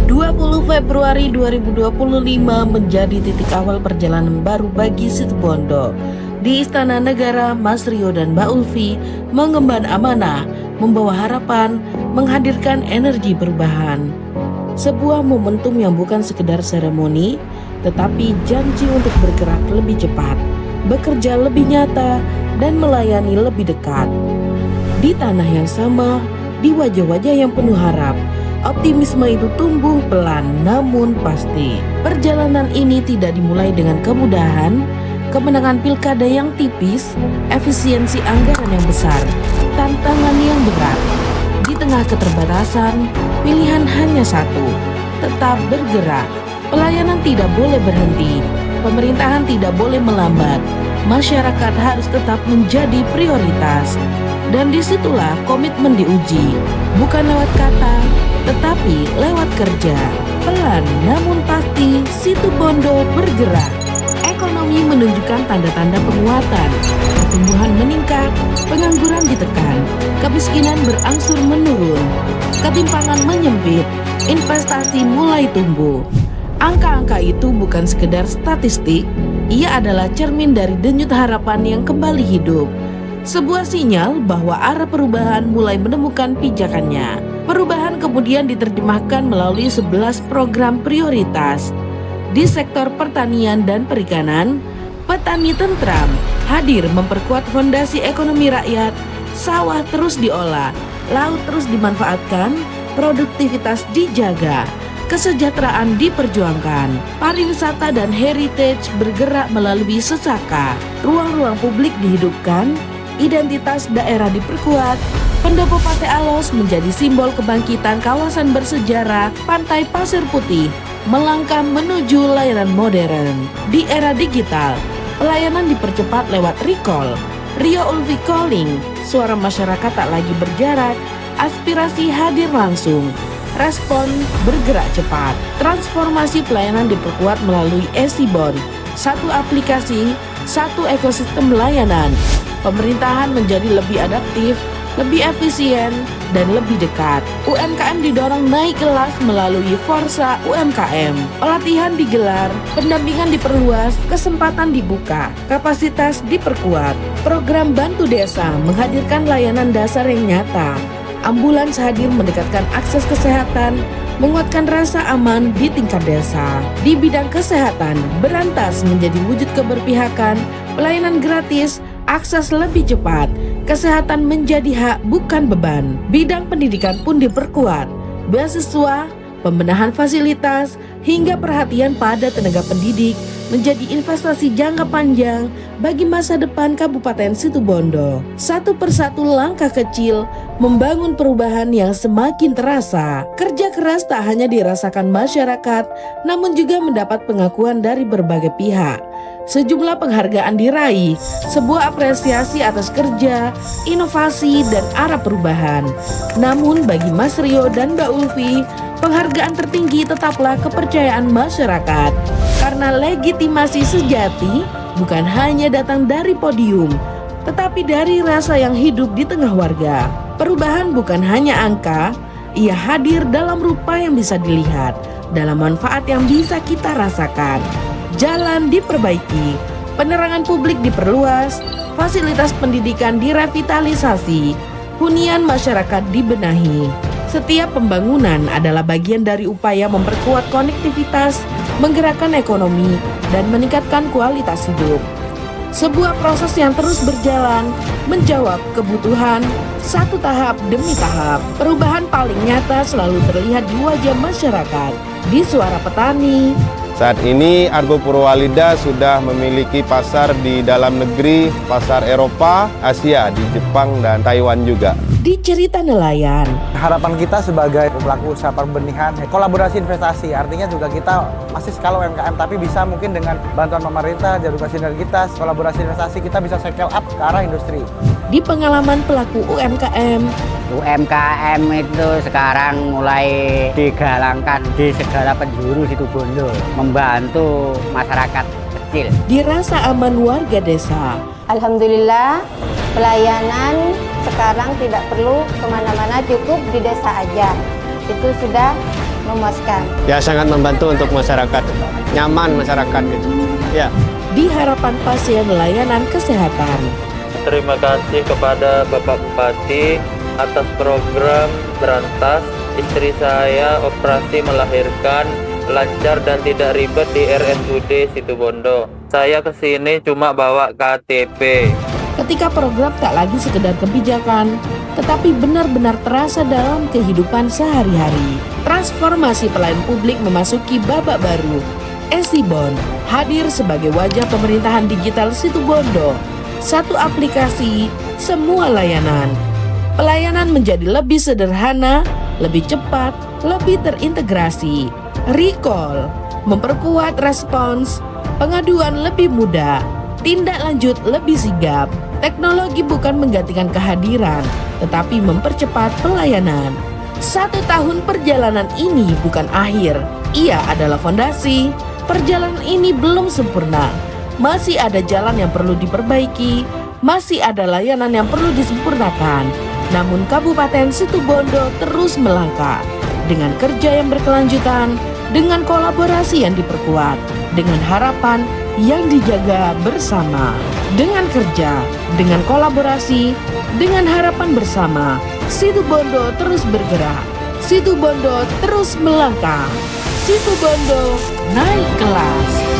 20 Februari 2025 menjadi titik awal perjalanan baru bagi Situbondo. Di Istana Negara, Mas Rio dan Mbak Ulfi mengemban amanah, membawa harapan, menghadirkan energi perubahan. Sebuah momentum yang bukan sekedar seremoni, tetapi janji untuk bergerak lebih cepat, bekerja lebih nyata, dan melayani lebih dekat. Di tanah yang sama, di wajah-wajah yang penuh harap, optimisme itu tumbuh pelan namun pasti. Perjalanan ini tidak dimulai dengan kemudahan, kemenangan pilkada yang tipis, efisiensi anggaran yang besar, tantangan yang berat. Di tengah keterbatasan, pilihan hanya satu, tetap bergerak. Pelayanan tidak boleh berhenti, pemerintahan tidak boleh melambat, masyarakat harus tetap menjadi prioritas. Dan disitulah komitmen diuji, bukan lewat kata, tetapi lewat kerja. Pelan namun pasti, Situbondo bergerak. Ekonomi menunjukkan tanda-tanda penguatan, pertumbuhan meningkat, pengangguran ditekan, kemiskinan berangsur menurun, ketimpangan menyempit, investasi mulai tumbuh. Angka-angka itu bukan sekedar statistik, ia adalah cermin dari denyut harapan yang kembali hidup. Sebuah sinyal bahwa arah perubahan mulai menemukan pijakannya. Perubahan kemudian diterjemahkan melalui 11 program prioritas. Di sektor pertanian dan perikanan, petani tentram, hadir memperkuat fondasi ekonomi rakyat, sawah terus diolah, laut terus dimanfaatkan, produktivitas dijaga, kesejahteraan diperjuangkan, pariwisata dan heritage bergerak melalui sesaka, ruang-ruang publik dihidupkan, identitas daerah diperkuat, Pendopo Pate Alos menjadi simbol kebangkitan kawasan bersejarah Pantai Pasir Putih, melangkah menuju layanan modern. Di era digital, pelayanan dipercepat lewat recall, Rio Ulfi Calling, suara masyarakat tak lagi berjarak, aspirasi hadir langsung, respon bergerak cepat. Transformasi pelayanan diperkuat melalui Esibon, satu aplikasi, satu ekosistem layanan. Pemerintahan menjadi lebih adaptif, lebih efisien, dan lebih dekat. UMKM didorong naik kelas melalui Forsa UMKM. Pelatihan digelar, pendampingan diperluas, kesempatan dibuka, kapasitas diperkuat. Program Bantu Desa menghadirkan layanan dasar yang nyata. Ambulans hadir mendekatkan akses kesehatan, menguatkan rasa aman di tingkat desa. Di bidang kesehatan, berantas menjadi wujud keberpihakan, pelayanan gratis, akses lebih cepat, kesehatan menjadi hak bukan beban. Bidang pendidikan pun diperkuat, beasiswa, pembenahan fasilitas, hingga perhatian pada tenaga pendidik menjadi investasi jangka panjang bagi masa depan Kabupaten Situbondo. Satu persatu langkah kecil membangun perubahan yang semakin terasa. Kerja keras tak hanya dirasakan masyarakat, namun juga mendapat pengakuan dari berbagai pihak. Sejumlah penghargaan diraih, sebuah apresiasi atas kerja, inovasi, dan arah perubahan. Namun bagi Mas Rio dan Mbak Ulfi, penghargaan tertinggi tetaplah kepercayaan masyarakat. Karena legitimasi sejati bukan hanya datang dari podium, tetapi dari rasa yang hidup di tengah warga. Perubahan bukan hanya angka, ia hadir dalam rupa yang bisa dilihat, dalam manfaat yang bisa kita rasakan. Jalan diperbaiki, penerangan publik diperluas, fasilitas pendidikan direvitalisasi, hunian masyarakat dibenahi. Setiap pembangunan adalah bagian dari upaya memperkuat konektivitas, menggerakkan ekonomi, dan meningkatkan kualitas hidup. Sebuah proses yang terus berjalan, menjawab kebutuhan, satu tahap demi tahap. Perubahan paling nyata selalu terlihat di wajah masyarakat, di suara petani. Saat ini Argo Purwalida sudah memiliki pasar di dalam negeri, pasar Eropa, Asia, di Jepang dan Taiwan juga. Di cerita nelayan, harapan kita sebagai pelaku usaha perbenihan, kolaborasi investasi, artinya juga kita masih skala UMKM, tapi bisa mungkin dengan bantuan pemerintah, juga sinergitas, kolaborasi investasi, kita bisa scale up ke arah industri. Di pengalaman pelaku UMKM itu sekarang mulai digalangkan di segala penjuru Situbondo, membantu masyarakat kecil. Dirasa aman warga desa. Alhamdulillah, pelayanan sekarang tidak perlu kemana-mana, cukup di desa aja. Itu sudah memuaskan. Ya sangat membantu untuk masyarakat, nyaman masyarakat gitu. Ya. Di harapan pasien layanan kesehatan. Terima kasih kepada Bapak Bupati atas program Berantas. Istri saya operasi melahirkan lancar dan tidak ribet di RSUD Situbondo. Saya kesini cuma bawa KTP. Ketika program tak lagi sekedar kebijakan, tetapi benar-benar terasa dalam kehidupan sehari-hari. Transformasi pelayanan publik memasuki babak baru. Esibon hadir sebagai wajah pemerintahan digital Situbondo. Satu aplikasi, semua layanan. Pelayanan menjadi lebih sederhana, lebih cepat, lebih terintegrasi. Recall, memperkuat respons, pengaduan lebih mudah, tindak lanjut lebih sigap. Teknologi bukan menggantikan kehadiran, tetapi mempercepat pelayanan. 1 tahun perjalanan ini bukan akhir, ia adalah fondasi. Perjalanan ini belum sempurna, masih ada jalan yang perlu diperbaiki, masih ada layanan yang perlu disempurnakan. Namun Kabupaten Situbondo terus melangkah dengan kerja yang berkelanjutan, dengan kolaborasi yang diperkuat, dengan harapan yang dijaga bersama. Dengan kerja, dengan kolaborasi, dengan harapan bersama, Situbondo terus bergerak, Situbondo terus melangkah, Situbondo naik kelas.